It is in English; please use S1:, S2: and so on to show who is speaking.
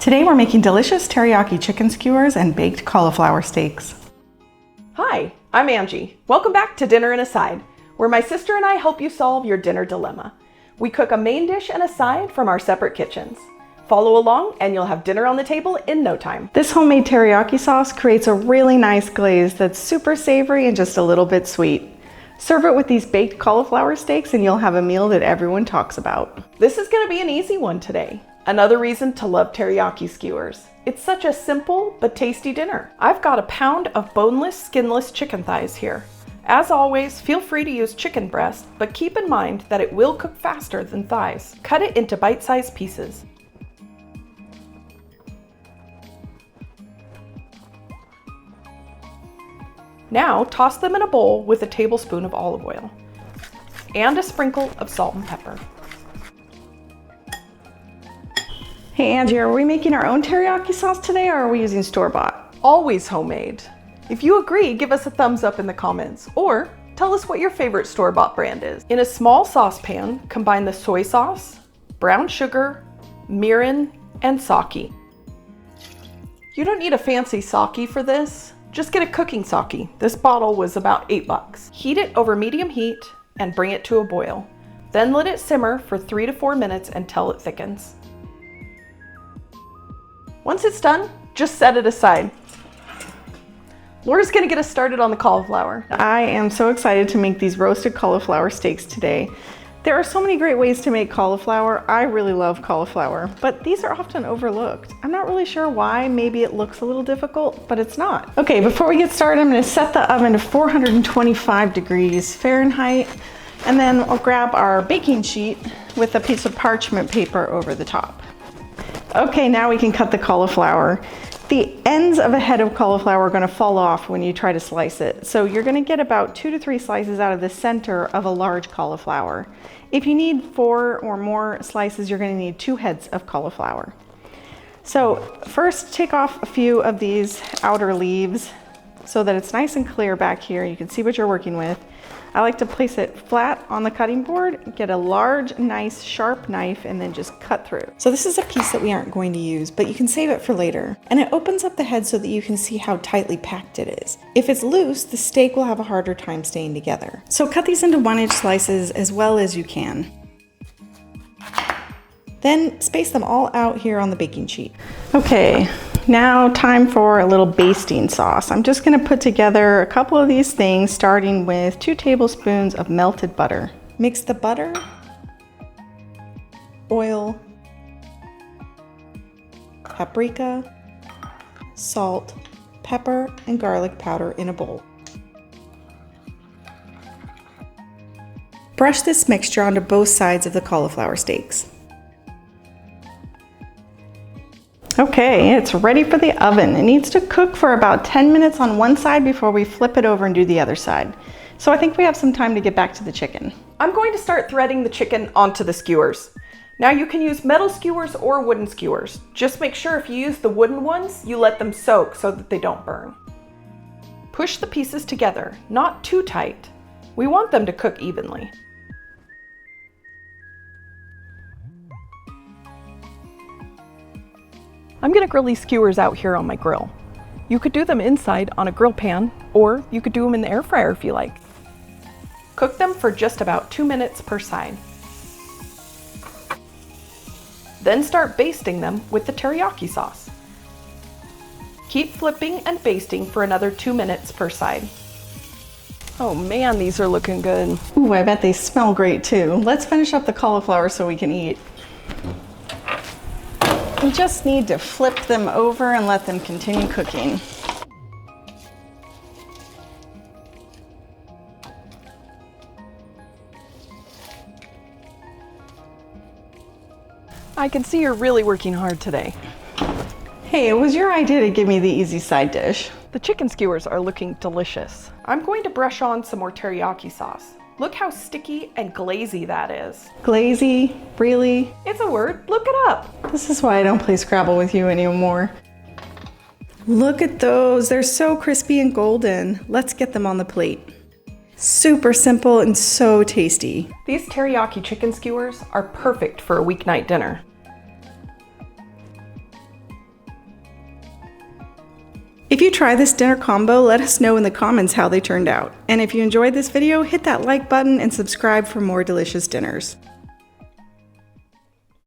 S1: Today we're making delicious teriyaki chicken skewers and baked cauliflower steaks.
S2: Hi, I'm Angie. Welcome back to Dinner and a Side, where my sister and I help you solve your dinner dilemma. We cook a main dish and a side from our separate kitchens. Follow along and you'll have dinner on the table in no time.
S1: This homemade teriyaki sauce creates a really nice glaze that's super savory and just a little bit sweet. Serve it with these baked cauliflower steaks and you'll have a meal that everyone talks about.
S2: This is going to be an easy one today. Another reason to love teriyaki skewers. It's such a simple but tasty dinner. I've got a pound of boneless, skinless chicken thighs here. As always, feel free to use chicken breast, but keep in mind that it will cook faster than thighs. Cut it into bite-sized pieces. Now toss them in a bowl with a tablespoon of olive oil and a sprinkle of salt and pepper.
S1: Hey Angie, are we making our own teriyaki sauce today or are we using store-bought?
S2: Always homemade. If you agree, give us a thumbs up in the comments or tell us what your favorite store-bought brand is. In a small saucepan, combine the soy sauce, brown sugar, mirin, and sake. You don't need a fancy sake for this. Just get a cooking sake. This bottle was about $8. Heat it over medium heat and bring it to a boil. Then let it simmer for 3 to 4 minutes until it thickens. Once it's done, just set it aside. Laura's gonna get us started on the cauliflower.
S1: I am so excited to make these roasted cauliflower steaks today. There are so many great ways to make cauliflower. I really love cauliflower, but these are often overlooked. I'm not really sure why. Maybe it looks a little difficult, but it's not. Okay, before we get started, I'm gonna set the oven to 425 degrees Fahrenheit, and then I'll grab our baking sheet with a piece of parchment paper over the top. Okay, now we can cut the cauliflower. The ends of a head of cauliflower are gonna fall off when you try to slice it. So you're gonna get about 2 to 3 slices out of the center of a large cauliflower. If you need 4 or more slices, you're gonna need 2 heads of cauliflower. So first take off a few of these outer leaves so that it's nice and clear back here. You can see what you're working with. I like to place it flat on the cutting board, get a large, nice, sharp knife, and then just cut through. So this is a piece that we aren't going to use, but you can save it for later. And it opens up the head so that you can see how tightly packed it is. If it's loose, the steak will have a harder time staying together. So cut these into 1-inch slices as well as you can. Then space them all out here on the baking sheet. Okay, now time for a little basting sauce. I'm just gonna put together a couple of these things, starting with 2 tablespoons of melted butter. Mix the butter, oil, paprika, salt, pepper, and garlic powder in a bowl. Brush this mixture onto both sides of the cauliflower steaks. Okay, it's ready for the oven. It needs to cook for about 10 minutes on one side before we flip it over and do the other side. So I think we have some time to get back to the chicken.
S2: I'm going to start threading the chicken onto the skewers. Now you can use metal skewers or wooden skewers. Just make sure if you use the wooden ones, you let them soak so that they don't burn. Push the pieces together, not too tight. We want them to cook evenly. I'm gonna grill these skewers out here on my grill. You could do them inside on a grill pan, or you could do them in the air fryer if you like. Cook them for just about 2 minutes per side. Then start basting them with the teriyaki sauce. Keep flipping and basting for another 2 minutes per side. Oh man, these are looking good.
S1: Ooh, I bet they smell great too. Let's finish up the cauliflower so we can eat. We just need to flip them over and let them continue cooking.
S2: I can see you're really working hard today.
S1: Hey, it was your idea to give me the easy side dish.
S2: The chicken skewers are looking delicious. I'm going to brush on some more teriyaki sauce. Look how sticky and glazy that is.
S1: Glazy? Really?
S2: It's a word, look it up.
S1: This is why I don't play Scrabble with you anymore. Look at those, they're so crispy and golden. Let's get them on the plate. Super simple and so tasty.
S2: These teriyaki chicken skewers are perfect for a weeknight dinner.
S1: If you try this dinner combo, let us know in the comments how they turned out. And if you enjoyed this video, hit that like button and subscribe for more delicious dinners.